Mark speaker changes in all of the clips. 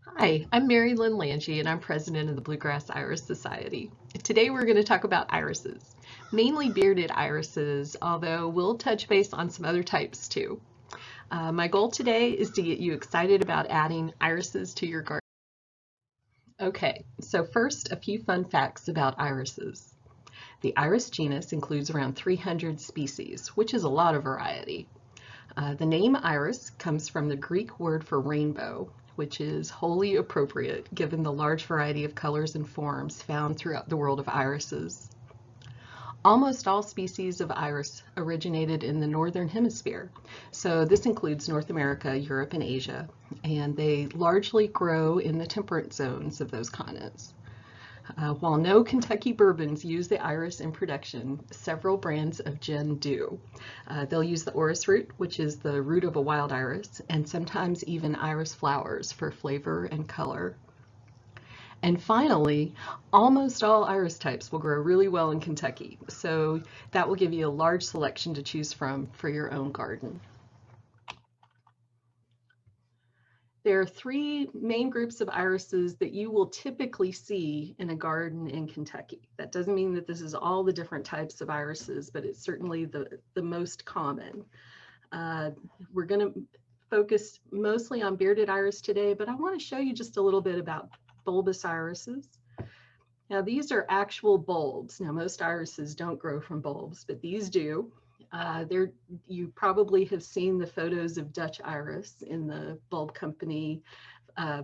Speaker 1: Hi, I'm Lynne Lange, and I'm president of the Bluegrass Iris Society. Today we're going to talk about irises, mainly bearded irises, although we'll touch base on some other types too. My goal today is to get you excited about adding irises to your garden. Okay, so first, a few fun facts about irises. The iris genus includes around 300 species, which is a lot of variety. The name iris comes from the Greek word for rainbow, which is wholly appropriate given the large variety of colors and forms found throughout the world of irises. Almost all species of iris originated in the northern hemisphere, so this includes North America, Europe, and Asia, and they largely grow in the temperate zones of those continents. While no Kentucky bourbons use the iris in production, several brands of gin do. They'll use the orris root, which is the root of a wild iris, and sometimes even iris flowers for flavor and color. And finally, almost all iris types will grow really well in Kentucky, so that will give you a large selection to choose from for your own garden. There are three main groups of irises that you will typically see in a garden in Kentucky. That doesn't mean that this is all the different types of irises, but it's certainly the most common. We're going to focus mostly on bearded iris today, but I want to show you just a little bit about bulbous irises. Now, these are actual bulbs. Now, most irises don't grow from bulbs, but these do. You probably have seen the photos of Dutch iris in the bulb company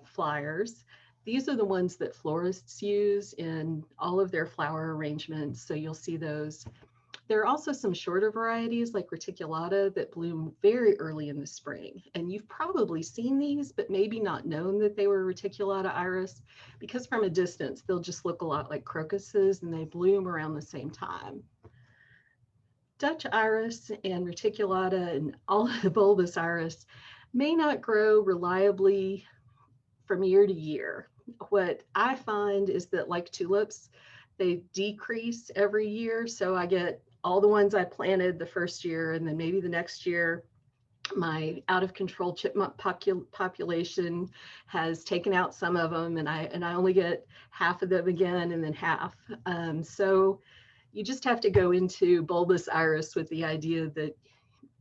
Speaker 1: flyers. These are the ones that florists use in all of their flower arrangements, so you'll see those. There are also some shorter varieties like reticulata that bloom very early in the spring, and you've probably seen these, but maybe not known that they were reticulata iris, because from a distance they'll just look a lot like crocuses and they bloom around the same time. Dutch iris and reticulata and all of the bulbous iris may not grow reliably from year to year. What I find is that, like tulips, they decrease every year. So I get all the ones I planted the first year, and then maybe the next year my out of control chipmunk population has taken out some of them, and I only get half of them again, and then half. So you just have to go into bulbous iris with the idea that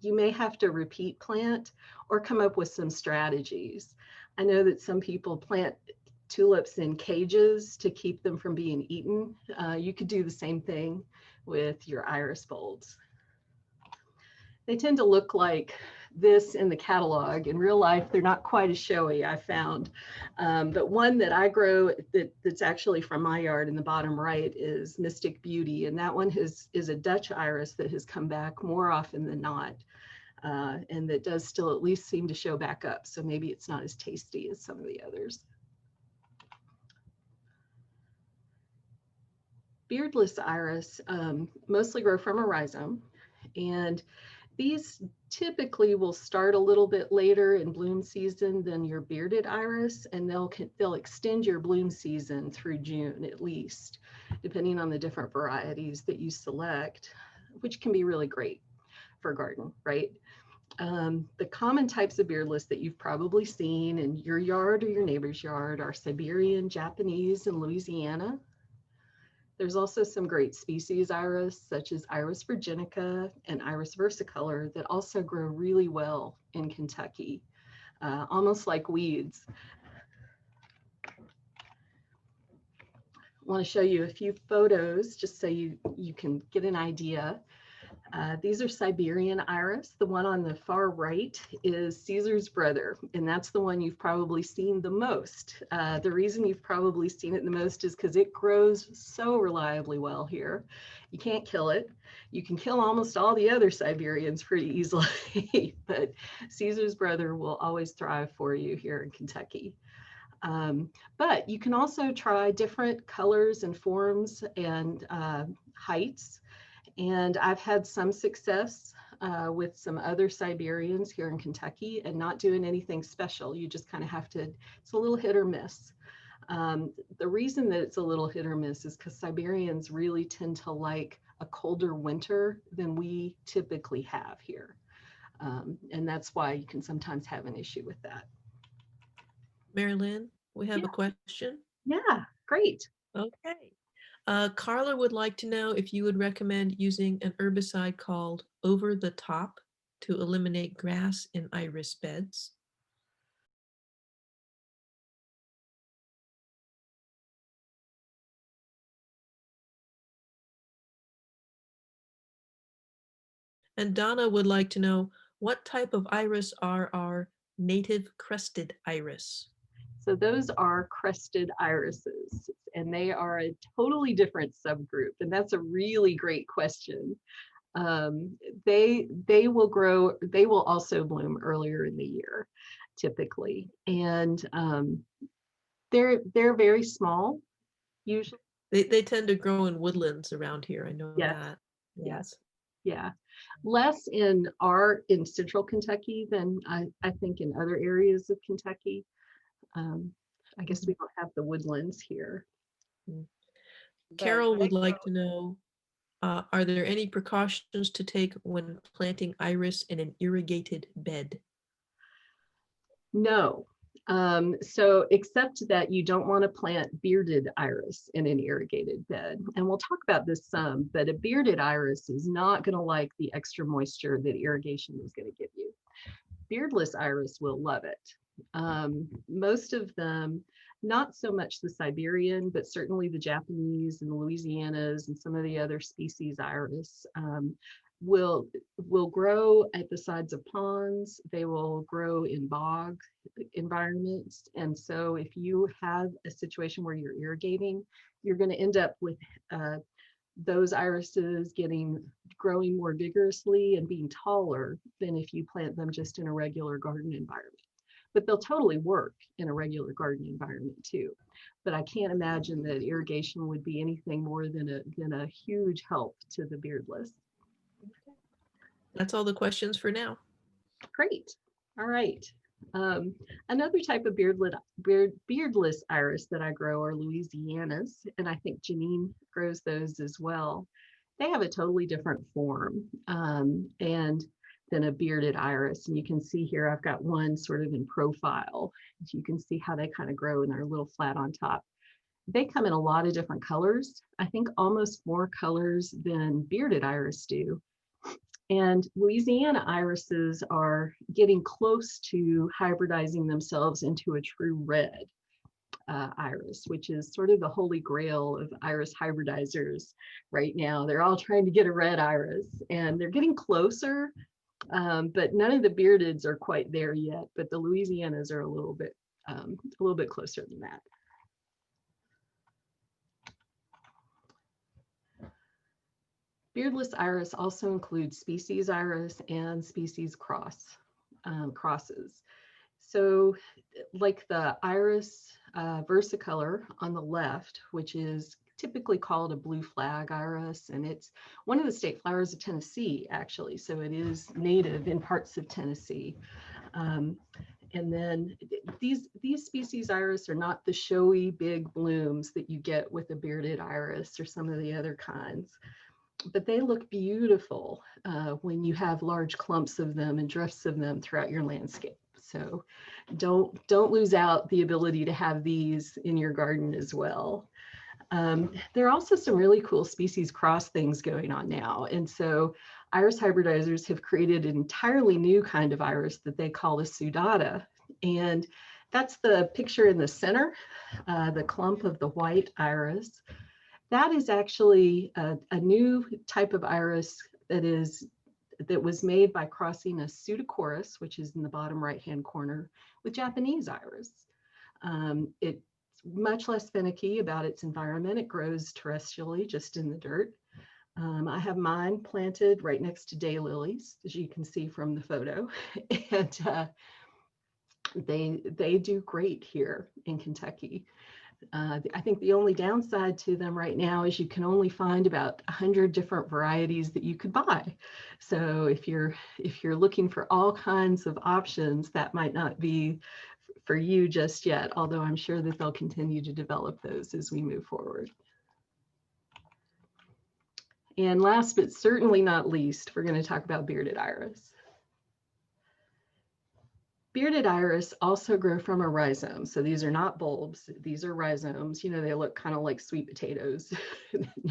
Speaker 1: you may have to repeat plant or come up with some strategies. I know that some people plant tulips in cages to keep them from being eaten. You could do the same thing with your iris bulbs. They tend to look like this in the catalog. In real life, they're not quite as showy, I found. But one that I grow that's actually from my yard in the bottom right is Mystic Beauty. And that one is a Dutch iris that has come back more often than not. And that does still at least seem to show back up. So maybe it's not as tasty as some of the others. Beardless iris mostly grow from a rhizome, and these typically will start a little bit later in bloom season than your bearded iris, and they'll extend your bloom season through June at least, depending on the different varieties that you select, which can be really great for a garden, right? The common types of beardless that you've probably seen in your yard or your neighbor's yard are Siberian, Japanese, and Louisiana. There's also some great species iris, such as Iris virginica and Iris versicolor, that also grow really well in Kentucky, almost like weeds. I want to show you a few photos just so you can get an idea. These are Siberian iris. The one on the far right is Caesar's brother, and that's the one you've probably seen the most. The reason you've probably seen it the most is because it grows so reliably well here. You can't kill it. You can kill almost all the other Siberians pretty easily, but Caesar's brother will always thrive for you here in Kentucky. But you can also try different colors and forms and heights. And I've had some success with some other Siberians here in Kentucky and not doing anything special. You just kind of have to, it's a little hit or miss. The reason that it's a little hit or miss is because Siberians really tend to like a colder winter than we typically have here. And that's why you can sometimes have an issue with that.
Speaker 2: Lynne, We have a question.
Speaker 1: Yeah, great.
Speaker 2: Okay. Carla would like to know if you would recommend using an herbicide called Over the Top to eliminate grass in iris beds. And Donna would like to know what type of iris are our native crested iris?
Speaker 1: So those are crested irises, and they are a totally different subgroup. And that's a really great question. Um, they will grow, they will also bloom earlier in the year, typically. And they're very small, usually.
Speaker 2: They tend to grow in woodlands around here. I know
Speaker 1: Yes,
Speaker 2: that.
Speaker 1: yes,
Speaker 2: Yes.
Speaker 1: yeah. Less in central Kentucky than I think in other areas of Kentucky. Um, I guess we don't have the woodlands here.
Speaker 2: Mhm.
Speaker 1: But
Speaker 2: Carol would like to know, are there any precautions to take when planting iris in an irrigated bed?
Speaker 1: no. So except that you don't want to plant bearded iris in an irrigated bed. And we'll talk about this some, but a bearded iris is not going to like the extra moisture that irrigation is going to give you. Beardless iris will love it. Most of them, not so much the Siberian, but certainly the Japanese and the Louisianas and some of the other species iris will grow at the sides of ponds. They will grow in bog environments. And so if you have a situation where you're irrigating, you're going to end up with those irises growing more vigorously and being taller than if you plant them just in a regular garden environment. But they'll totally work in a regular garden environment too. But I can't imagine that irrigation would be anything more than a huge help to the beardless.
Speaker 2: That's all the questions for now.
Speaker 1: Great. All right. Um, Another type of beardless iris that I grow are Louisianas, and I think Janine grows those as well. They have a totally different form and than a bearded iris. And you can see here, I've got one sort of in profile. You can see how they kind of grow and they're a little flat on top. They come in a lot of different colors. I think almost more colors than bearded iris do. And Louisiana irises are getting close to hybridizing themselves into a true red iris, which is sort of the holy grail of iris hybridizers right now. They're all trying to get a red iris, and they're getting closer, but none of the beardeds are quite there yet. But the Louisianas are a little bit closer than that. Beardless iris also includes species iris and species crosses. So like the iris versicolor on the left, which is typically called a blue flag iris, and it's one of the state flowers of Tennessee, actually. So it is native in parts of Tennessee. And then these species iris are not the showy big blooms that you get with a bearded iris or some of the other kinds. But they look beautiful when you have large clumps of them and drifts of them throughout your landscape. So don't lose out the ability to have these in your garden as well. There are also some really cool species cross things going on now. And so iris hybridizers have created an entirely new kind of iris that they call a sudata. And that's the picture in the center, the clump of the white iris. That is actually a new type of iris that was made by crossing a pseudochorus, which is in the bottom right-hand corner, with Japanese iris. It's much less finicky about its environment. It grows terrestrially, just in the dirt. I have mine planted right next to daylilies, as you can see from the photo, and they do great here in Kentucky. I think the only downside to them right now is you can only find about 100 different varieties that you could buy. So if you're looking for all kinds of options, that might not be for you just yet, although I'm sure that they'll continue to develop those as we move forward. And last but certainly not least, we're going to talk about bearded iris. Bearded iris also grow from a rhizome. So these are not bulbs, these are rhizomes. You know, they look kind of like sweet potatoes,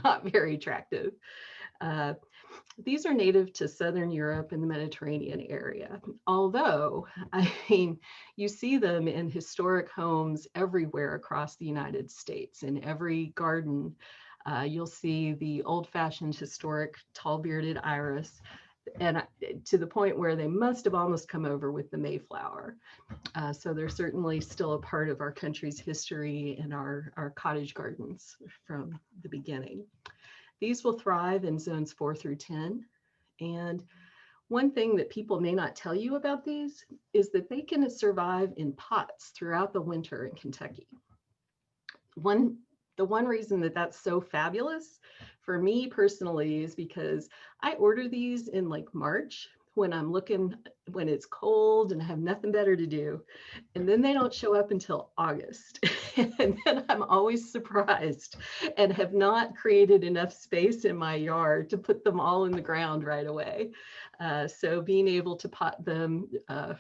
Speaker 1: not very attractive. Uh, these are native to Southern Europe and the Mediterranean area. Although, I mean, you see them in historic homes everywhere across the United States. In every garden, you'll see the old-fashioned historic tall bearded iris, and to the point where they must have almost come over with the Mayflower. So they're certainly still a part of our country's history and our cottage gardens from the beginning. These will thrive in zones 4 through 10. And one thing that people may not tell you about these is that they can survive in pots throughout the winter in Kentucky. The one reason that that's so fabulous for me personally is because I order these in like March when I'm looking, when it's cold and I have nothing better to do. And then they don't show up until August. And then I'm always surprised and have not created enough space in my yard to put them all in the ground right away. So being able to pot them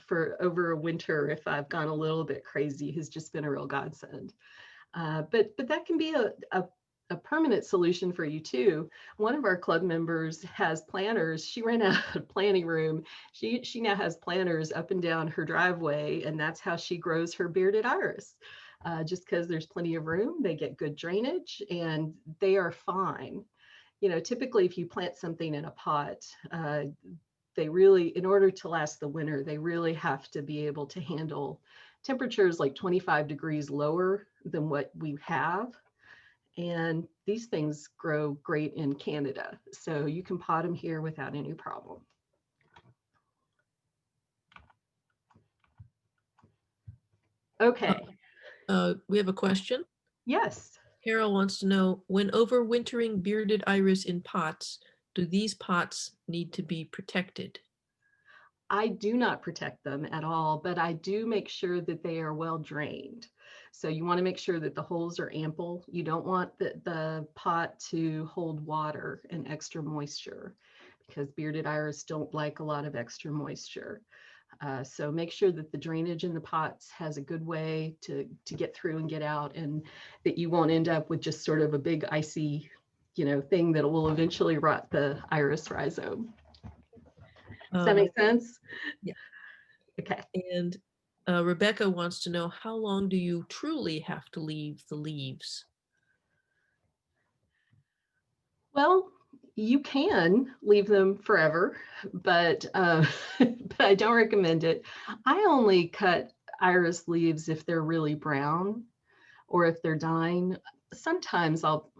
Speaker 1: for over a winter, if I've gone a little bit crazy, has just been a real godsend. But that can be a permanent solution for you too. One of our club members has planters. She ran out of planting room. She now has planters up and down her driveway, and that's how she grows her bearded iris. Just because there's plenty of room, they get good drainage, and they are fine. You know, typically if you plant something in a pot, they really, in order to last the winter, they really have to be able to handle temperatures like 25 degrees lower than what we have. And these things grow great in Canada. So you can pot them here without any problem. Okay.
Speaker 2: We have a question.
Speaker 1: Yes.
Speaker 2: Carol wants to know, when overwintering bearded iris in pots, do these pots need to be protected?
Speaker 1: I do not protect them at all, but I do make sure that they are well drained. So you want to make sure that the holes are ample. You don't want the pot to hold water and extra moisture, because bearded iris don't like a lot of extra moisture. So make sure that the drainage in the pots has a good way to get through and get out, and that you won't end up with just sort of a big icy, you know, thing that will eventually rot the iris rhizome. Does that make sense?
Speaker 2: Yeah.
Speaker 1: Okay.
Speaker 2: And Rebecca wants to know, how long do you truly have to leave the leaves?
Speaker 1: Well, you can leave them forever, but but I don't recommend it. I only cut iris leaves if they're really brown or if they're dying. Sometimes I'll,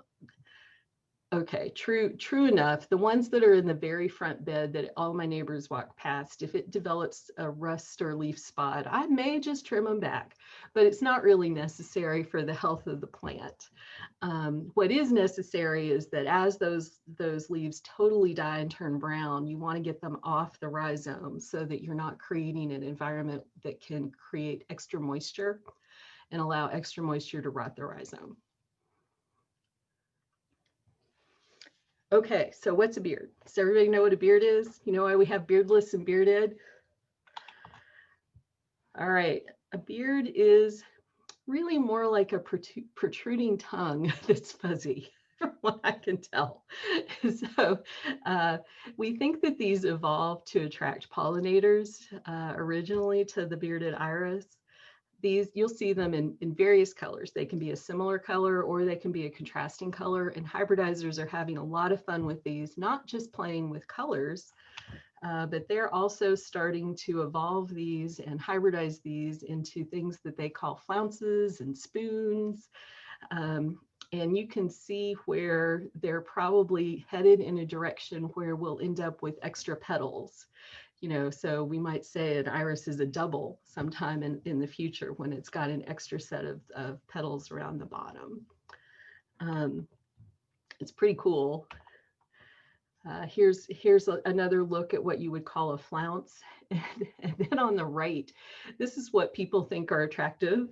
Speaker 1: okay, true enough. The ones that are in the very front bed that all my neighbors walk past, if it develops a rust or leaf spot, I may just trim them back, but it's not really necessary for the health of the plant. What is necessary is that as those leaves totally die and turn brown, you want to get them off the rhizome so that you're not creating an environment that can create extra moisture and allow extra moisture to rot the rhizome. Okay, so what's a beard? Does everybody know what a beard is? You know why we have beardless and bearded? All right, a beard is really more like a protruding tongue that's fuzzy, from what I can tell. So we think that these evolved to attract pollinators originally to the bearded iris. These, you'll see them in various colors. They can be a similar color or they can be a contrasting color, and hybridizers are having a lot of fun with these, not just playing with colors, but they're also starting to evolve these and hybridize these into things that they call flounces and spoons. And you can see where they're probably headed in a direction where we'll end up with extra petals. You know, so we might say an iris is a double sometime in the future when it's got an extra set of petals around the bottom. It's pretty cool. Here's another look at what you would call a flounce. And then on the right, this is what people think are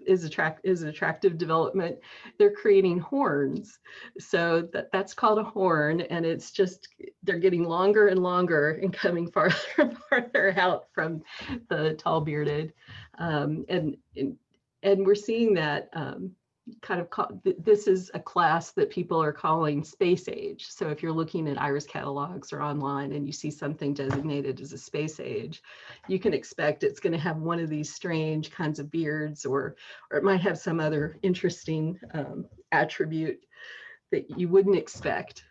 Speaker 1: is attractive development. They're creating horns. So that's called a horn, and it's just, they're getting longer and longer and coming farther and farther out from the tall bearded. And we're seeing that this is a class that people are calling space age. So if you're looking at iris catalogs or online and you see something designated as a space age, you can expect it's going to have one of these strange kinds of beards, or it might have some other interesting attribute that you wouldn't expect.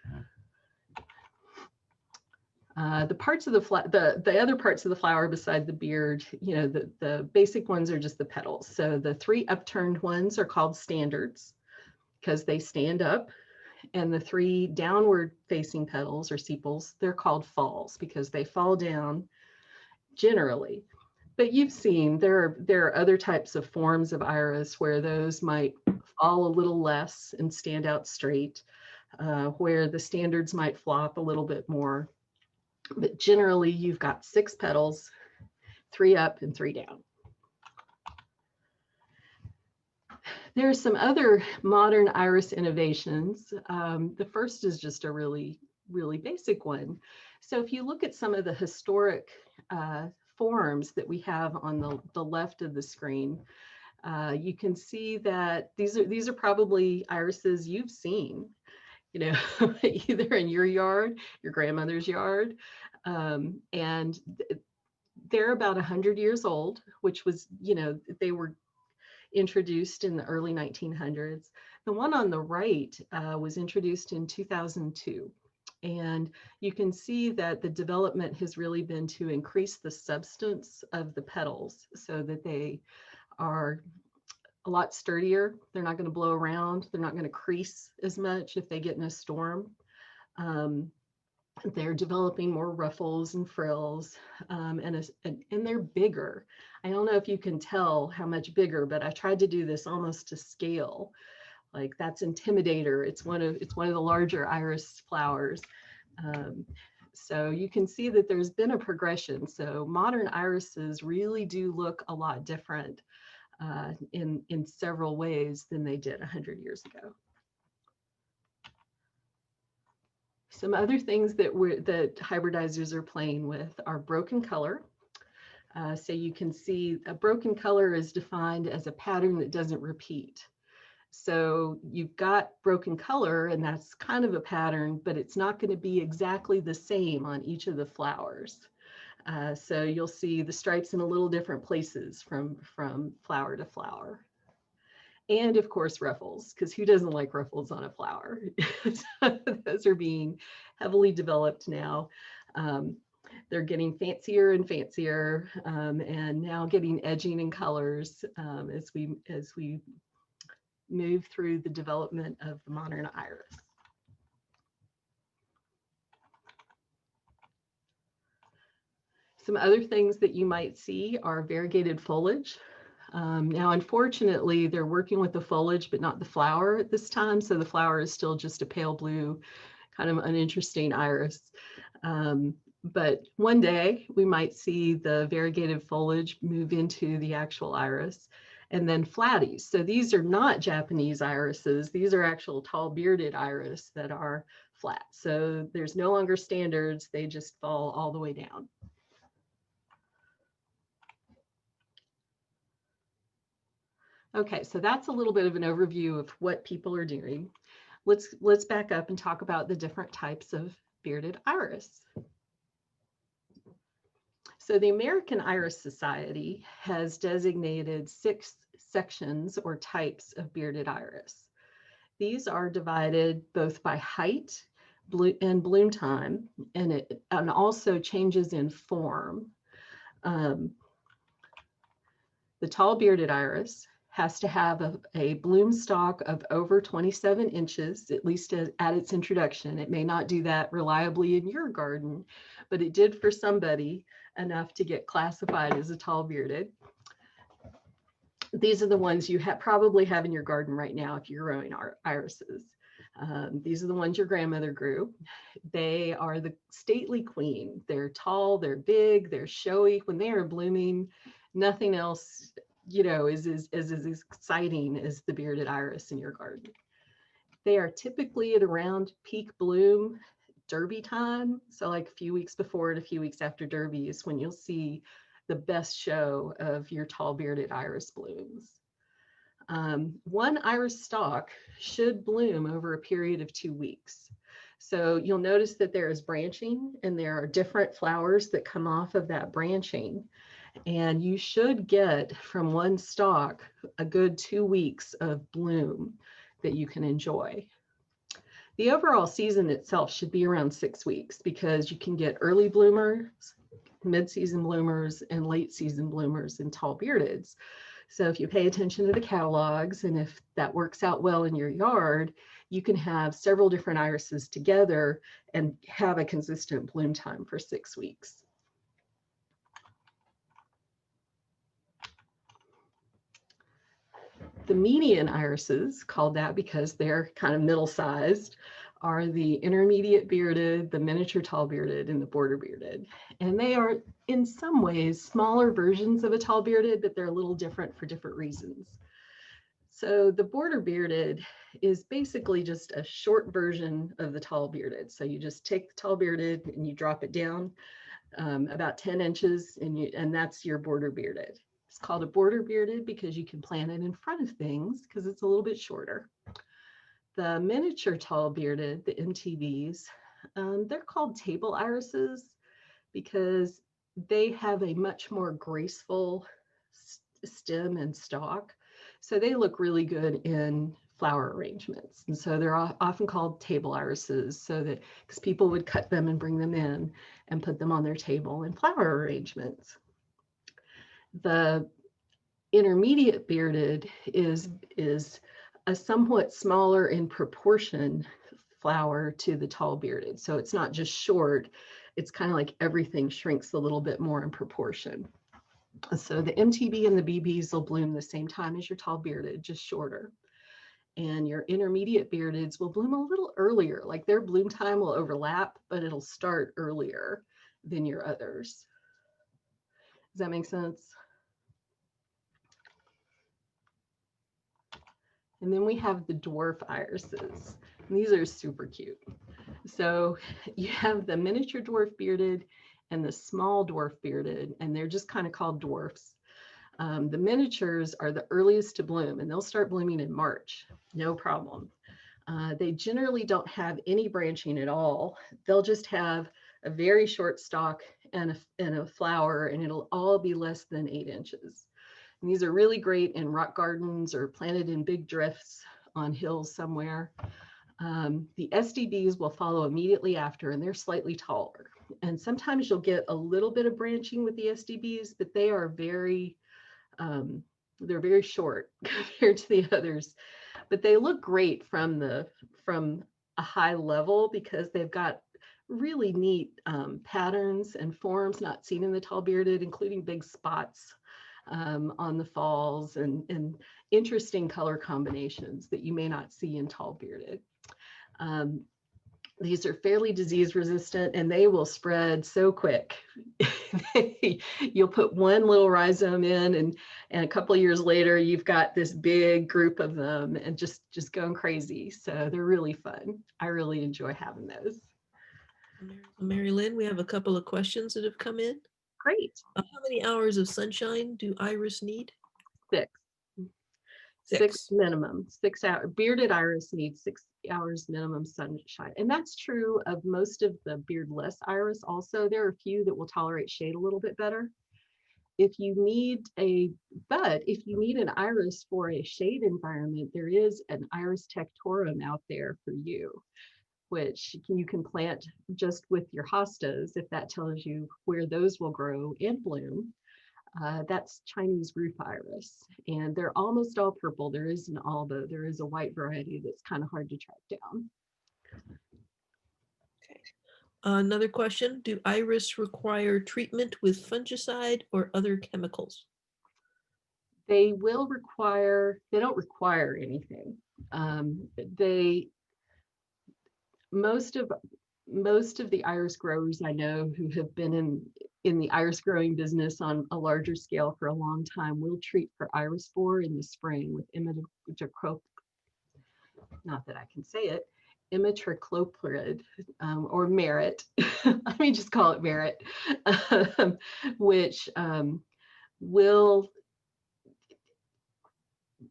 Speaker 1: The parts of the other parts of the flower beside the beard, you know, the basic ones are just the petals. So the 3 upturned ones are called standards because they stand up, and the 3 downward facing petals or sepals, they're called falls because they fall down generally. But you've seen there are other types of forms of iris where those might fall a little less and stand out straight, where the standards might flop a little bit more. But generally, you've got 6 petals, 3 up and 3 down. There are some other modern iris innovations. The first is just a really, really basic one. So if you look at some of the historic forms that we have on the left of the screen, you can see that these are probably irises you've seen, you know, either in your yard, your grandmother's yard, and they're about 100 years old, which was, you know, they were introduced in the early 1900s. The one on the right was introduced in 2002. And you can see that the development has really been to increase the substance of the petals so that they are a lot sturdier. They're not going to blow around. They're not going to crease as much if they get in a storm. They're developing more ruffles and frills, and they're bigger. I don't know if you can tell how much bigger, but I tried to do this almost to scale. Like that's Intimidator. It's one of the larger iris flowers. So you can see that there's been a progression. So modern irises really do look a lot different in several ways than they did 100 years ago. Some other things that hybridizers are playing with are broken color. So you can see a broken color is defined as a pattern that doesn't repeat. So you've got broken color, and that's kind of a pattern, but it's not going to be exactly the same on each of the flowers. So you'll see the stripes in a little different places from flower to flower. And of course, ruffles, because who doesn't like ruffles on a flower? So those are being heavily developed now. They're getting fancier and fancier, and now getting edging and colors as we move through the development of the modern iris. Some other things that you might see are variegated foliage. Now, unfortunately, they're working with the foliage, but not the flower at this time. So the flower is still just a pale blue, kind of uninteresting iris. But one day we might see the variegated foliage move into the actual iris. And then flatties. So these are not Japanese irises. These are actual tall bearded iris that are flat. So there's no longer standards. They just fall all the way down. Okay, so that's a little bit of an overview of what people are doing. Let's back up and talk about the different types of bearded iris. So the American Iris Society has designated 6 sections or types of bearded iris. These are divided both by height and bloom time, and also changes in form. The tall bearded iris has to have a bloom stalk of over 27 inches, at least at its introduction. It may not do that reliably in your garden, but it did for somebody enough to get classified as a tall bearded. These are the ones you probably have in your garden right now if you're growing irises. These are the ones your grandmother grew. They are the stately queen. They're tall, they're big, they're showy. When they are blooming, nothing else, is as exciting as the bearded iris in your garden. They are typically at around peak bloom Derby time. So like a few weeks before and a few weeks after Derby is when you'll see the best show of your tall bearded iris blooms. One iris stalk should bloom over a period of 2 weeks. So you'll notice that there is branching and there are different flowers that come off of that branching. And you should get from one stalk a good 2 weeks of bloom that you can enjoy. The overall season itself should be around 6 weeks because you can get early bloomers, mid-season bloomers, and late season bloomers in tall beardeds. So if you pay attention to the catalogs and if that works out well in your yard, you can have several different irises together and have a consistent bloom time for 6 weeks. The median irises, called that because they're kind of middle-sized, are the intermediate bearded, the miniature tall bearded, and the border bearded. And they are in some ways smaller versions of a tall bearded, but they're a little different for different reasons. So the border bearded is basically just a short version of the tall bearded. So you just take the tall bearded and you drop it down about 10 inches and that's your border bearded. It's called a border bearded because you can plant it in front of things because it's a little bit shorter. The miniature tall bearded, the MTBs, they're called table irises because they have a much more graceful stem and stalk. So they look really good in flower arrangements. And so they're often called table irises so that because people would cut them and bring them in and put them on their table in flower arrangements. The intermediate bearded is a somewhat smaller in proportion flower to the tall bearded. So it's not just short, it's kind of like everything shrinks a little bit more in proportion. So the MTB and the BBs will bloom the same time as your tall bearded, just shorter. And your intermediate beardeds will bloom a little earlier, like their bloom time will overlap, but it'll start earlier than your others. Does that make sense? And then we have the dwarf irises. And these are super cute. So you have the miniature dwarf bearded and the small dwarf bearded, and they're just kind of called dwarfs. The miniatures are the earliest to bloom, and they'll start blooming in March, no problem. They generally don't have any branching at all. They'll just have a very short stalk and a flower, and it'll all be less than 8 inches. And these are really great in rock gardens or planted in big drifts on hills somewhere. The SDBs will follow immediately after, and they're slightly taller. And sometimes you'll get a little bit of branching with the SDBs, but they are they're very short compared to the others. But they look great from a high level because they've got really neat patterns and forms not seen in the tall bearded, including big spots on the falls and interesting color combinations that you may not see in tall bearded. These are fairly disease resistant and they will spread so quick. You'll put one little rhizome in and a couple of years later, you've got this big group of them and just going crazy. So they're really fun. I really enjoy having those.
Speaker 2: Mary Lynn, we have a couple of questions that have come in.
Speaker 1: Great.
Speaker 2: How many hours of sunshine do iris need?
Speaker 1: 6. 6 minimum, 6 hours. Bearded iris needs 6 hours minimum sunshine. And that's true of most of the beardless iris also. There are a few that will tolerate shade a little bit better. If you need an iris for a shade environment, there is an iris tectorum out there for you, which you can plant just with your hostas if that tells you where those will grow and bloom. That's Chinese roof iris, and they're almost all purple. There is an alba. There is a white variety that's kind of hard to track down.
Speaker 2: Okay. Another question, do iris require treatment with fungicide or other chemicals?
Speaker 1: They don't require anything. most of the iris growers I know who have been in the iris growing business on a larger scale for a long time will treat for iris borer in the spring with imidacloprid, not that I can say it, imidacloprid, or merit. Let me just call it merit, which will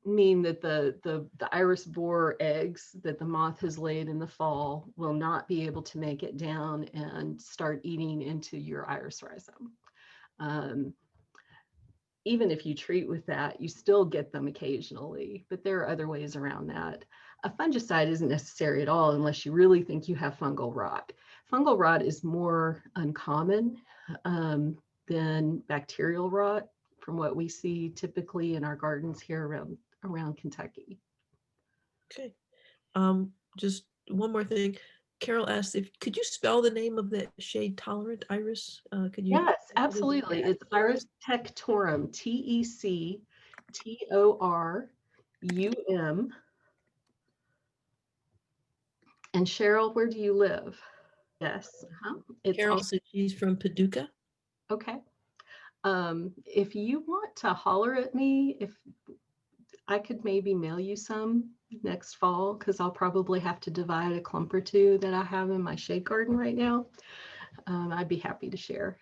Speaker 1: mean that the iris borer eggs that the moth has laid in the fall will not be able to make it down and start eating into your iris rhizome. Even if you treat with that, you still get them occasionally, but there are other ways around that. A fungicide isn't necessary at all unless you really think you have fungal rot. Fungal rot is more uncommon than bacterial rot from what we see typically in our gardens here around Kentucky.
Speaker 2: Okay. Just one more thing. Carol asked if could you spell the name of that shade tolerant iris? Could you?
Speaker 1: Yes, absolutely. It's Iris tectorum, Tectorum. And Cheryl, where do you live? Yes. It's
Speaker 2: Carol
Speaker 1: also
Speaker 2: said she's from Paducah.
Speaker 1: okay. If you want to holler at me, if I could maybe mail you some next fall, because I'll probably have to divide a clump or two that I have in my shade garden right now. I'd be happy to share.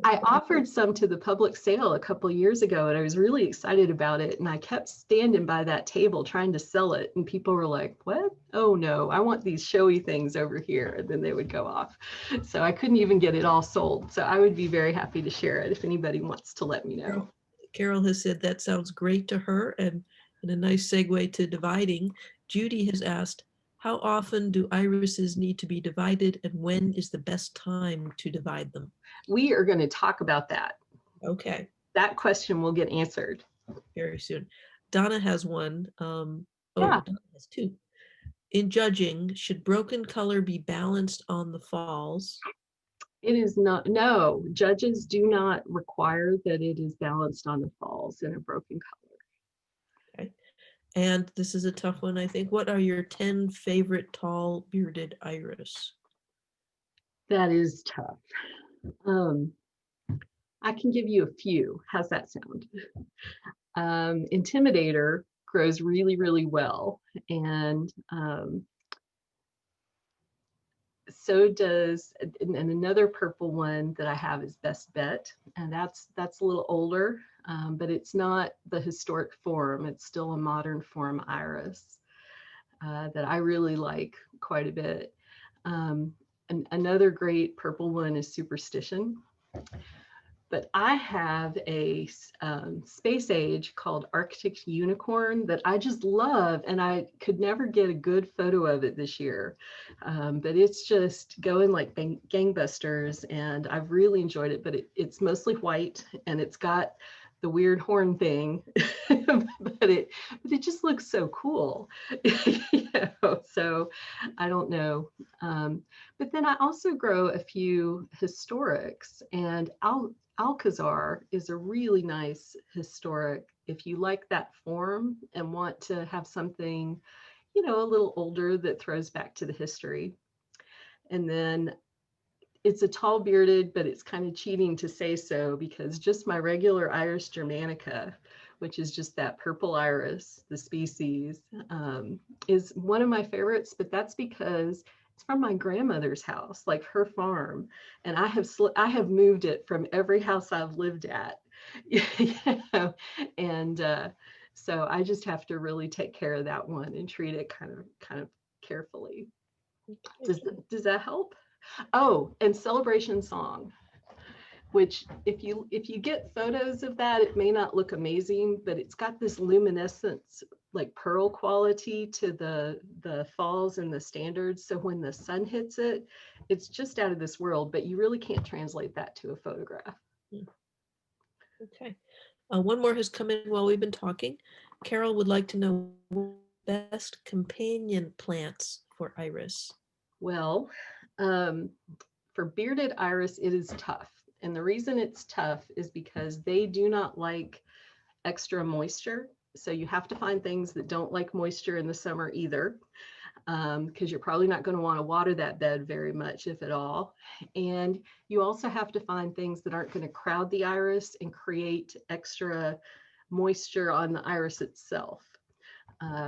Speaker 1: I offered some to the public sale a couple of years ago, and I was really excited about it. And I kept standing by that table trying to sell it. And people were like, what? Oh, no, I want these showy things over here. And then they would go off. So I couldn't even get it all sold. So I would be very happy to share it if anybody wants to let me know.
Speaker 2: Carol has said that sounds great to her, and a nice segue to dividing. Judy has asked, how often do irises need to be divided, and when is the best time to divide them?
Speaker 1: We are going to talk about that.
Speaker 2: Okay.
Speaker 1: That question will get answered
Speaker 2: very soon. Donna has one.
Speaker 1: Yeah.
Speaker 2: Donna has two. In judging, should broken color be balanced on the falls?
Speaker 1: It is not, no, judges do not require that it is balanced on the falls in a broken color.
Speaker 2: Okay. And this is a tough one, I think. What are your 10 favorite tall bearded iris?
Speaker 1: That is tough. I can give you a few. How's that sound? Intimidator grows really, really well. And so does, and another purple one that I have is Best Bet. And that's a little older, but it's not the historic form. It's still a modern form iris that I really like quite a bit. And another great purple one is Superstition. But I have a space age called Arctic Unicorn that I just love, and I could never get a good photo of it this year. But it's just going like gangbusters, and I've really enjoyed it. But it's mostly white, and it's got the weird horn thing, but it just looks so cool. So I don't know. But then I also grow a few historics, and Alcazar is a really nice historic if you like that form and want to have something, a little older that throws back to the history. And then it's a tall bearded, but it's kind of cheating to say so because just my regular Iris germanica, which is just that purple iris, the species, is one of my favorites, but that's because it's from my grandmother's house, like her farm. And I have moved it from every house I've lived at. And so I just have to really take care of that one and treat it kind of carefully. Does that help? Oh, and Celebration Song, which if you get photos of that, it may not look amazing, but it's got this luminescence, like pearl quality to the falls and the standards. So when the sun hits it, it's just out of this world, but you really can't translate that to a photograph.
Speaker 2: Okay. One more has come in while we've been talking. Carol would like to know best companion plants for iris.
Speaker 1: Well, for bearded iris, it is tough. And the reason it's tough is because they do not like extra moisture. So you have to find things that don't like moisture in the summer either. because you're probably not going to want to water that bed very much, if at all. And you also have to find things that aren't going to crowd the iris and create extra moisture on the iris itself.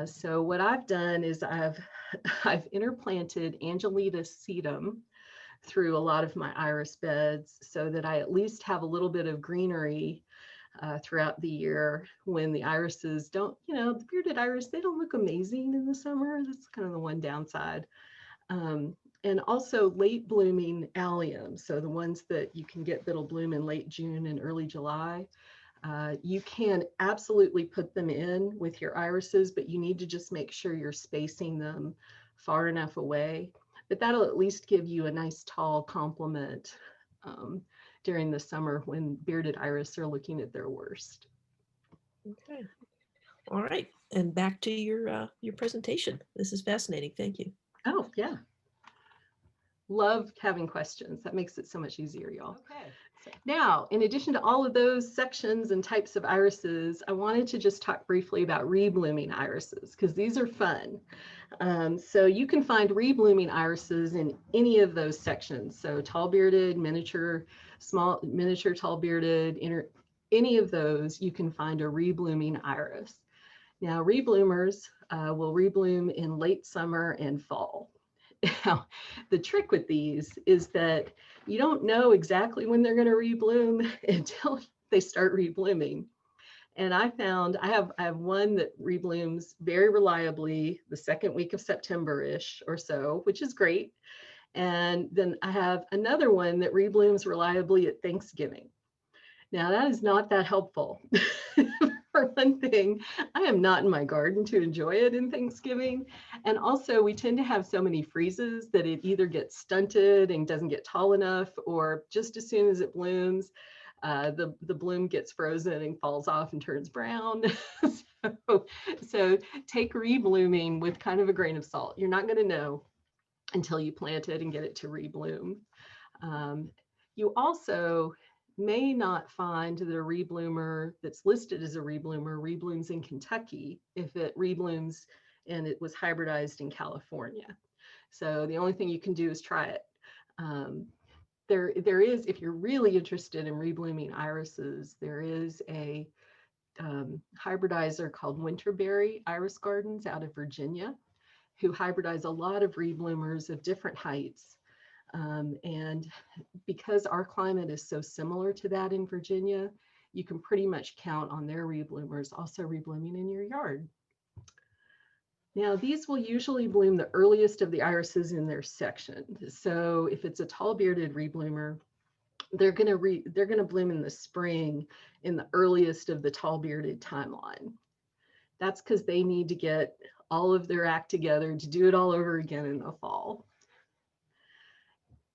Speaker 1: So what I've done is I've interplanted Angelita sedum through a lot of my iris beds so that I at least have a little bit of greenery throughout the year when the irises don't, the bearded iris, they don't look amazing in the summer. That's kind of the one downside. And also late blooming alliums. So the ones that you can get that'll bloom in late June and early July. You can absolutely put them in with your irises, but you need to just make sure you're spacing them far enough away. But that'll at least give you a nice tall complement during the summer when bearded iris are looking at their worst.
Speaker 2: Okay. All right. And back to your presentation. This is fascinating. Thank you.
Speaker 1: Oh, yeah. Love having questions. That makes it so much easier, y'all. Okay. So now, in addition to all of those sections and types of irises, I wanted to just talk briefly about reblooming irises because these are fun. So you can find reblooming irises in any of those sections. So tall bearded, miniature, small, miniature, tall bearded, any of those, you can find a reblooming iris. Now, rebloomers will rebloom in late summer and fall. Now, the trick with these is that you don't know exactly when they're going to rebloom until they start reblooming. And I found I have one that reblooms very reliably the second week of September-ish or so, which is great. And then I have another one that reblooms reliably at Thanksgiving. Now, that is not that helpful. For one thing, I am not in my garden to enjoy it in Thanksgiving. And also, we tend to have so many freezes that it either gets stunted and doesn't get tall enough, or just as soon as it blooms, the bloom gets frozen and falls off and turns brown. So take reblooming with kind of a grain of salt. You're not going to know until you plant it and get it to rebloom. You also may not find that a rebloomer that's listed as a rebloomer reblooms in Kentucky if it reblooms and it was hybridized in California. So the only thing you can do is try it. There is, if you're really interested in reblooming irises, there is a hybridizer called Winterberry Iris Gardens out of Virginia, who hybridize a lot of rebloomers of different heights. And because our climate is so similar to that in Virginia, you can pretty much count on their rebloomers also reblooming in your yard. Now, these will usually bloom the earliest of the irises in their section. So if it's a tall bearded rebloomer, they're going to bloom in the spring in the earliest of the tall bearded timeline. That's because they need to get all of their act together to do it all over again in the fall.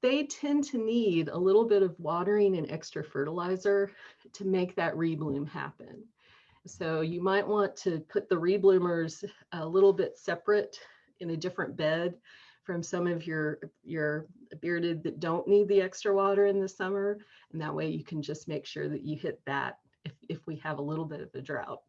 Speaker 1: They tend to need a little bit of watering and extra fertilizer to make that rebloom happen. So you might want to put the rebloomers a little bit separate in a different bed from some of your bearded that don't need the extra water in the summer. And that way you can just make sure that you hit that if we have a little bit of a drought.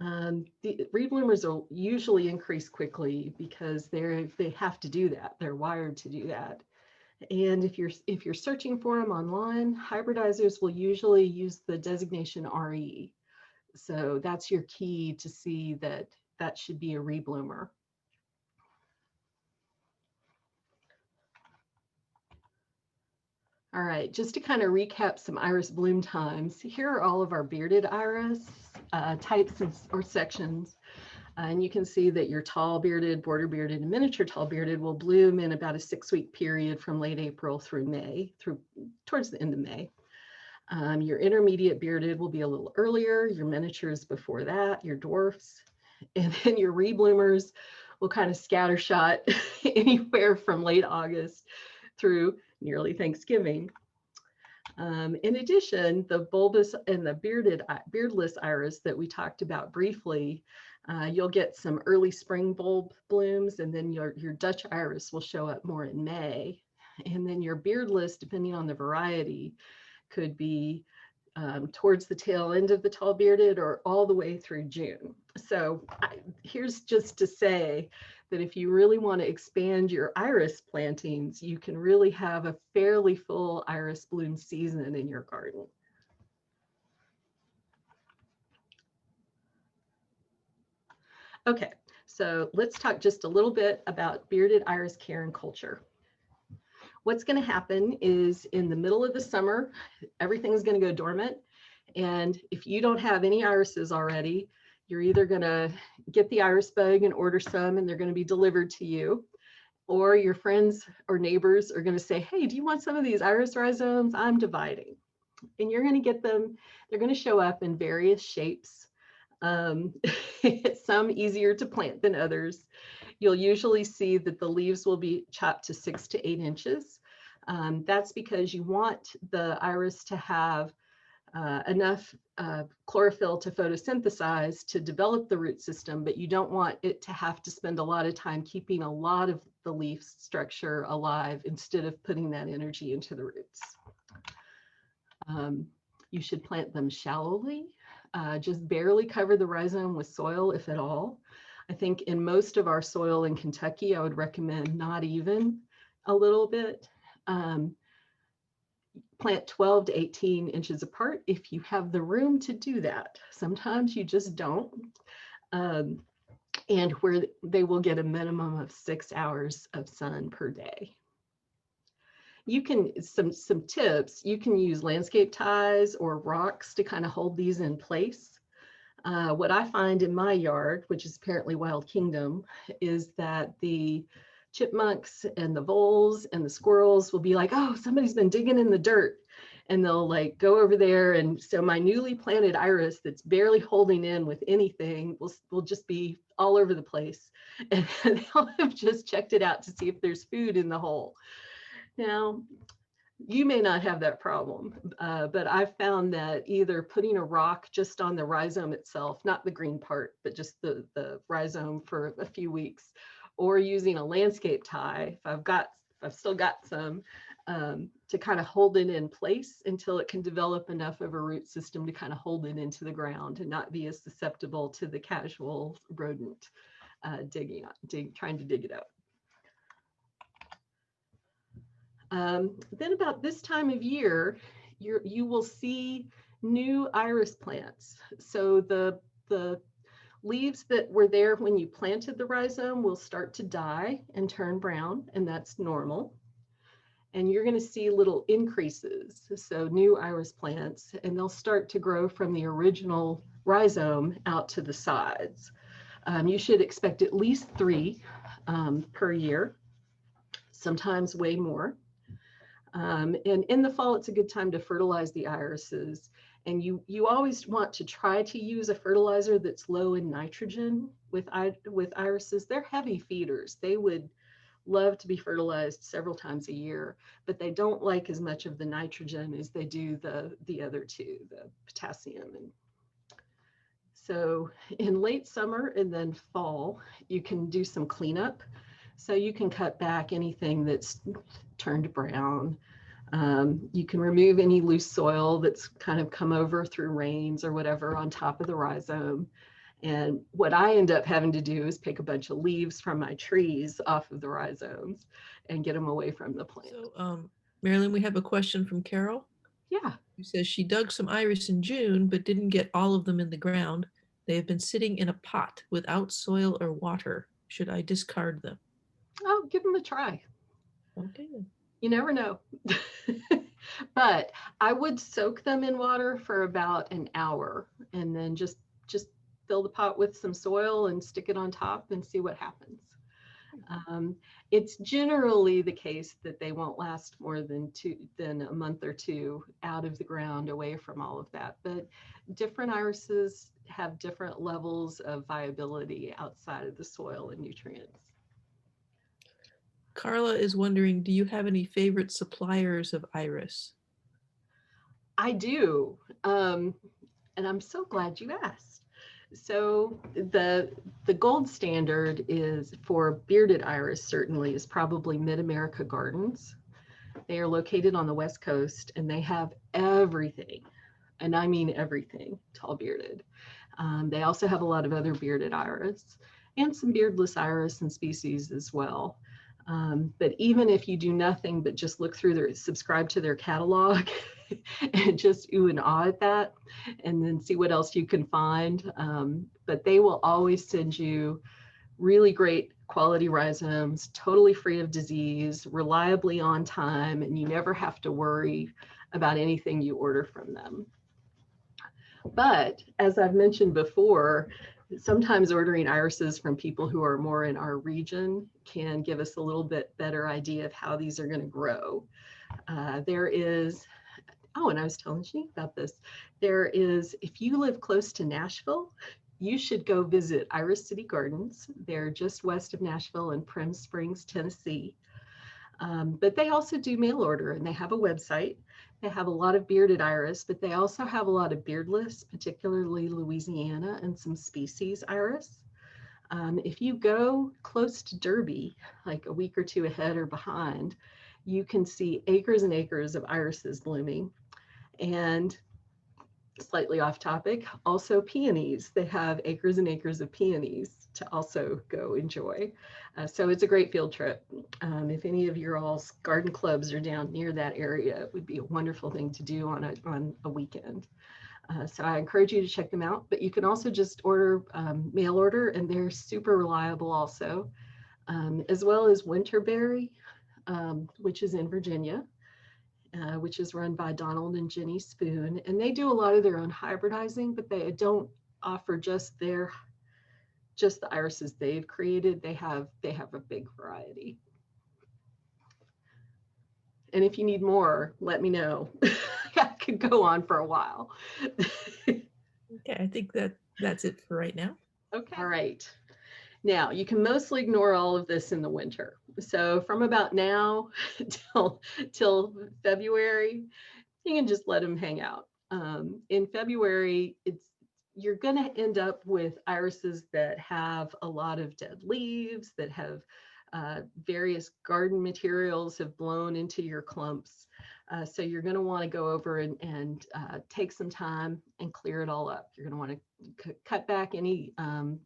Speaker 1: The rebloomers will usually increase quickly because they have to do that. They're wired to do that. And if you're searching for them online, hybridizers will usually use the designation RE. So that's your key to see that that should be a rebloomer. All right, just to kind of recap some iris bloom times, here are all of our bearded iris types or sections. And you can see that your tall bearded, border bearded, and miniature tall bearded will bloom in about a 6-week period from late April through May, towards the end of May. Your intermediate bearded will be a little earlier, your miniatures before that, your dwarfs, and then your rebloomers will kind of scattershot anywhere from late August through nearly Thanksgiving. In addition, the bulbous and the beardless iris that we talked about briefly, you'll get some early spring bulb blooms, and then your Dutch iris will show up more in May. And then your beardless, depending on the variety, could be towards the tail end of the tall bearded or all the way through June. So here's just to say that if you really want to expand your iris plantings, you can really have a fairly full iris bloom season in your garden. Okay, so let's talk just a little bit about bearded iris care and culture. What's going to happen is in the middle of the summer, everything's going to go dormant. And if you don't have any irises already, you're either going to get the iris bug and order some and they're going to be delivered to you, or your friends or neighbors are going to say, hey, do you want some of these iris rhizomes? I'm dividing. And you're going to get them. They're going to show up in various shapes. Some easier to plant than others. You'll usually see that the leaves will be chopped to 6 to 8 inches. That's because you want the iris to have enough chlorophyll to photosynthesize to develop the root system, but you don't want it to have to spend a lot of time keeping a lot of the leaf structure alive instead of putting that energy into the roots. You should plant them shallowly, just barely cover the rhizome with soil, if at all. I think in most of our soil in Kentucky, I would recommend not even a little bit. Plant 12 to 18 inches apart if you have the room to do that. Sometimes you just don't. And where they will get a minimum of 6 hours of sun per day. You can, some tips, you can use landscape ties or rocks to kind of hold these in place. What I find in my yard, which is apparently Wild Kingdom, is that the chipmunks and the voles and the squirrels will be like, oh, somebody's been digging in the dirt. And they'll like go over there. And so my newly planted iris that's barely holding in with anything will just be all over the place. And they'll have just checked it out to see if there's food in the hole. Now, you may not have that problem, but I've found that either putting a rock just on the rhizome itself, not the green part, but just the rhizome for a few weeks, or using a landscape tie, if I've still got some, to kind of hold it in place until it can develop enough of a root system to kind of hold it into the ground and not be as susceptible to the casual rodent trying to dig it up. Then about this time of year, you will see new iris plants. So the leaves that were there when you planted the rhizome will start to die and turn brown, and that's normal. And you're going to see little increases, so new iris plants, and they'll start to grow from the original rhizome out to the sides. You should expect at least 3 per year, sometimes way more. And in the fall, it's a good time to fertilize the irises. And you always want to try to use a fertilizer that's low in nitrogen with irises. They're heavy feeders. They would love to be fertilized several times a year, but they don't like as much of the nitrogen as they do the other two, the potassium. And so in late summer and then fall, you can do some cleanup. So you can cut back anything that's turned brown. You can remove any loose soil that's kind of come over through rains or whatever on top of the rhizome. And what I end up having to do is pick a bunch of leaves from my trees off of the rhizomes and get them away from the plant.
Speaker 2: So, Marilyn, we have a question from Carol.
Speaker 1: Yeah.
Speaker 2: Who says she dug some iris in June, but didn't get all of them in the ground. They have been sitting in a pot without soil or water. Should I discard them?
Speaker 1: Oh, give them a try.
Speaker 2: Okay.
Speaker 1: You never know. But I would soak them in water for about an hour and then just fill the pot with some soil and stick it on top and see what happens. It's generally the case that they won't last more than a month or two out of the ground away from all of that. But different irises have different levels of viability outside of the soil and nutrients.
Speaker 2: Carla is wondering, do you have any favorite suppliers of iris?
Speaker 1: I do, and I'm so glad you asked. So the gold standard is for bearded iris, certainly, is probably Mid-America Gardens. They are located on the West Coast and they have everything. and I mean everything tall bearded. They also have a lot of other bearded iris and some beardless iris and species as well. But even if you do nothing but just look through their, subscribe to their catalog and just ooh and ah at that, and then see what else you can find. But they will always send you really great quality rhizomes, totally free of disease, reliably on time, and you never have to worry about anything you order from them. But as I've mentioned before, sometimes ordering irises from people who are more in our region can give us a little bit better idea of how these are going to grow. There is, oh, and I was telling you about this. There is, if you live close to Nashville, you should go visit Iris City Gardens. They're just west of Nashville in Prim Springs, Tennessee. But they also do mail order, and they have a website. They have a lot of bearded iris, but they also have a lot of beardless, particularly Louisiana, and some species iris. If you go close to Derby, like a week or two ahead or behind, you can see acres and acres of irises blooming. And slightly off topic, also peonies. They have acres and acres of peonies to also go enjoy. So it's a great field trip. If any of your all's garden clubs are down near that area, it would be a wonderful thing to do on a weekend. So I encourage you to check them out, but you can also just order mail order, and they're super reliable also, as well as Winterberry, which is in Virginia. Which is run by Donald and Jenny Spoon. And they do a lot of their own hybridizing, but they don't offer just the irises they've created. They have a big variety. And if you need more, let me know. I could go on for a while.
Speaker 2: Okay, I think that's it for right now.
Speaker 1: Okay. All right. Now, you can mostly ignore all of this in the winter. So from about now till February, you can just let them hang out. In February, you're going to end up with irises that have a lot of dead leaves, that have various garden materials have blown into your clumps. So you're going to want to go over and take some time and clear it all up. You're going to want to cut back any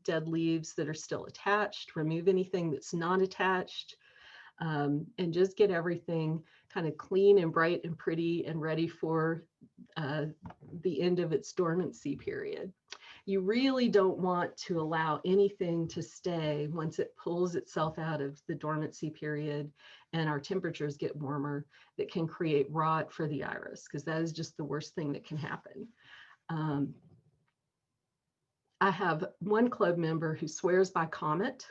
Speaker 1: dead leaves that are still attached, remove anything that's not attached, and just get everything kind of clean and bright and pretty and ready for the end of its dormancy period. You really don't want to allow anything to stay once it pulls itself out of the dormancy period and our temperatures get warmer, that can create rot for the iris, because that is just the worst thing that can happen. I have one club member who swears by comet.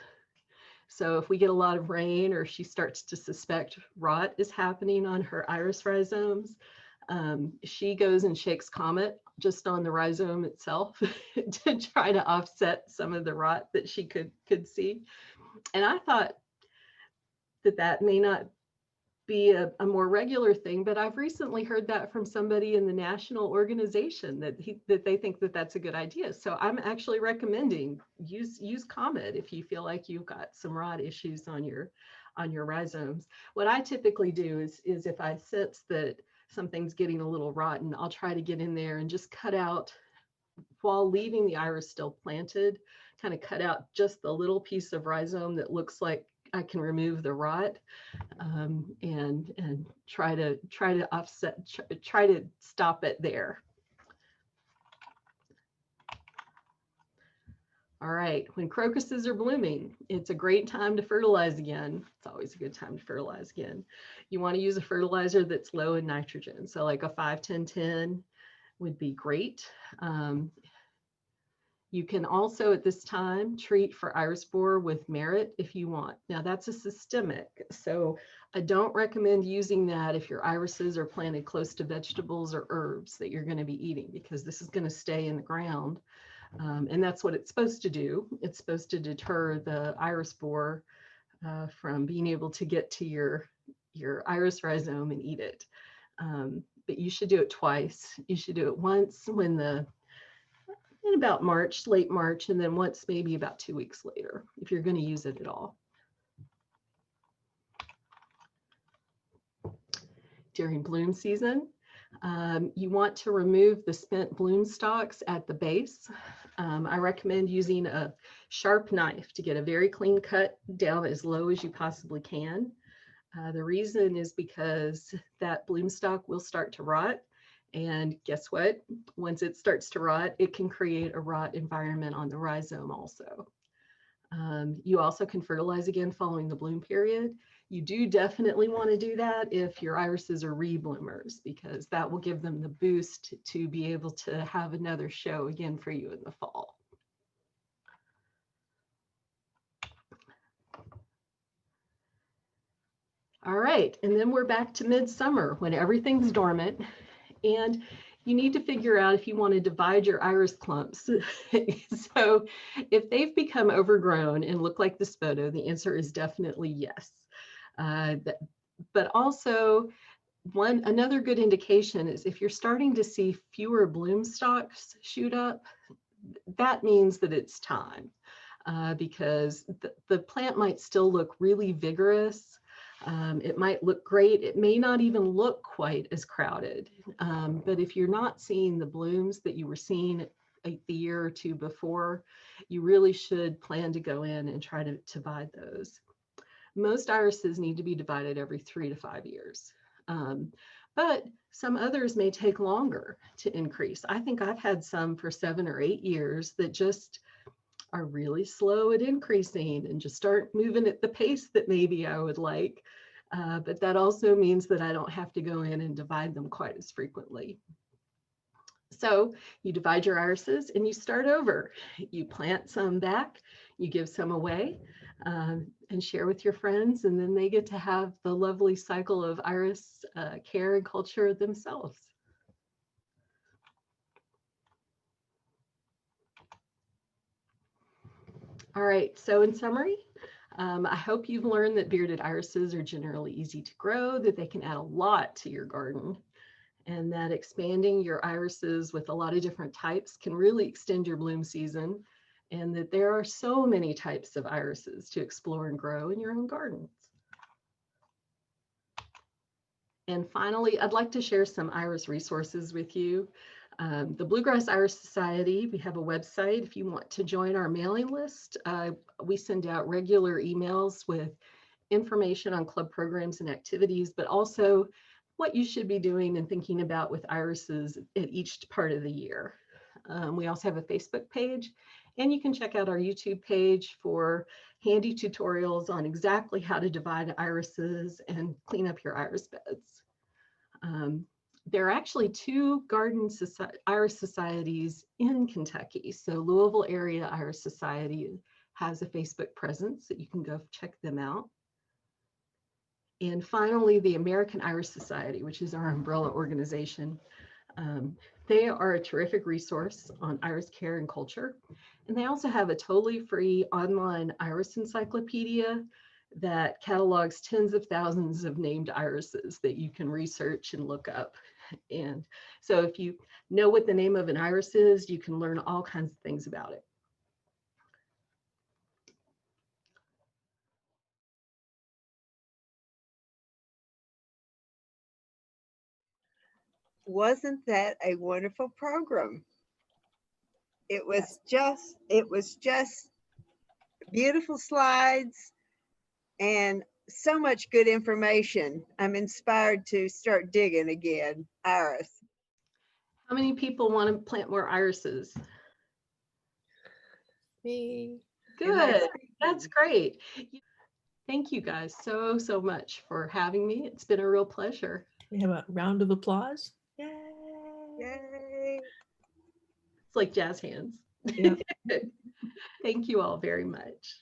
Speaker 1: So if we get a lot of rain or she starts to suspect rot is happening on her iris rhizomes, she goes and shakes comet just on the rhizome itself to try to offset some of the rot that she could see. And I thought that may not be a more regular thing, but I've recently heard that from somebody in the national organization that they think that that's a good idea. So I'm actually recommending use comet if you feel like you've got some rot issues on your rhizomes. What I typically do is if I sense that something's getting a little rotten, I'll try to get in there and just cut out, while leaving the iris still planted, kind of cut out just the little piece of rhizome that looks like I can remove the rot, and try to offset, try to stop it there. All right, when crocuses are blooming, it's a great time to fertilize again. It's always a good time to fertilize again. You want to use a fertilizer that's low in nitrogen. So like a 5-10-10 would be great. You can also at this time treat for iris borer with merit if you want. Now that's a systemic, so I don't recommend using that if your irises are planted close to vegetables or herbs that you're going to be eating, because this is going to stay in the ground. And that's what it's supposed to do. It's supposed to deter the iris borer from being able to get to your iris rhizome and eat it. But you should do it twice. You should do it once in about March, late March, and then once maybe about 2 weeks later, if you're going to use it at all. During bloom season, You want to remove the spent bloom stalks at the base. I recommend using a sharp knife to get a very clean cut down as low as you possibly can. The reason is because that bloom stalk will start to rot. And guess what? Once it starts to rot, it can create a rot environment on the rhizome also. You also can fertilize again following the bloom period. You do definitely want to do that if your irises are rebloomers, because that will give them the boost to be able to have another show again for you in the fall. All right, and then we're back to midsummer when everything's dormant, and you need to figure out if you want to divide your iris clumps. So if they've become overgrown and look like this photo, the answer is definitely yes. But also, another good indication is if you're starting to see fewer bloom stalks shoot up, that means that it's time, because the plant might still look really vigorous. It might look great. It may not even look quite as crowded. But if you're not seeing the blooms that you were seeing the year or two before, you really should plan to go in and try to divide those. Most irises need to be divided every 3 to 5 years. But some others may take longer to increase. I think I've had some for 7 or 8 years that just are really slow at increasing and just aren't moving at the pace that maybe I would like. But that also means that I don't have to go in and divide them quite as frequently. So you divide your irises and you start over. You plant some back, you give some away, and share with your friends, and then they get to have the lovely cycle of iris care and culture themselves. All right, so in summary, I hope you've learned that bearded irises are generally easy to grow, that they can add a lot to your garden, and that expanding your irises with a lot of different types can really extend your bloom season, and that there are so many types of irises to explore and grow in your own gardens. And finally, I'd like to share some iris resources with you. The Bluegrass Iris Society, we have a website. If you want to join our mailing list, we send out regular emails with information on club programs and activities, but also what you should be doing and thinking about with irises at each part of the year. We also have a Facebook page, and you can check out our YouTube page for handy tutorials on exactly how to divide irises and clean up your iris beds. There are actually 2 iris societies in Kentucky. So Louisville Area Iris Society has a Facebook presence that you can go check them out. And finally, the American Iris Society, which is our umbrella organization. They are a terrific resource on iris care and culture. And they also have a totally free online iris encyclopedia that catalogs tens of thousands of named irises that you can research and look up. And so if you know what the name of an iris is, you can learn all kinds of things about it.
Speaker 3: Wasn't that a wonderful program? It was just beautiful slides and so much good information. I'm inspired to start digging again. Iris.
Speaker 1: How many people want to plant more irises?
Speaker 2: Me.
Speaker 1: Good. That's great. Thank you guys so much for having me. It's been a real pleasure.
Speaker 2: We have a round of applause. Yay!
Speaker 3: Yay!
Speaker 1: It's like jazz hands.
Speaker 2: Yeah.
Speaker 1: Thank you all very much.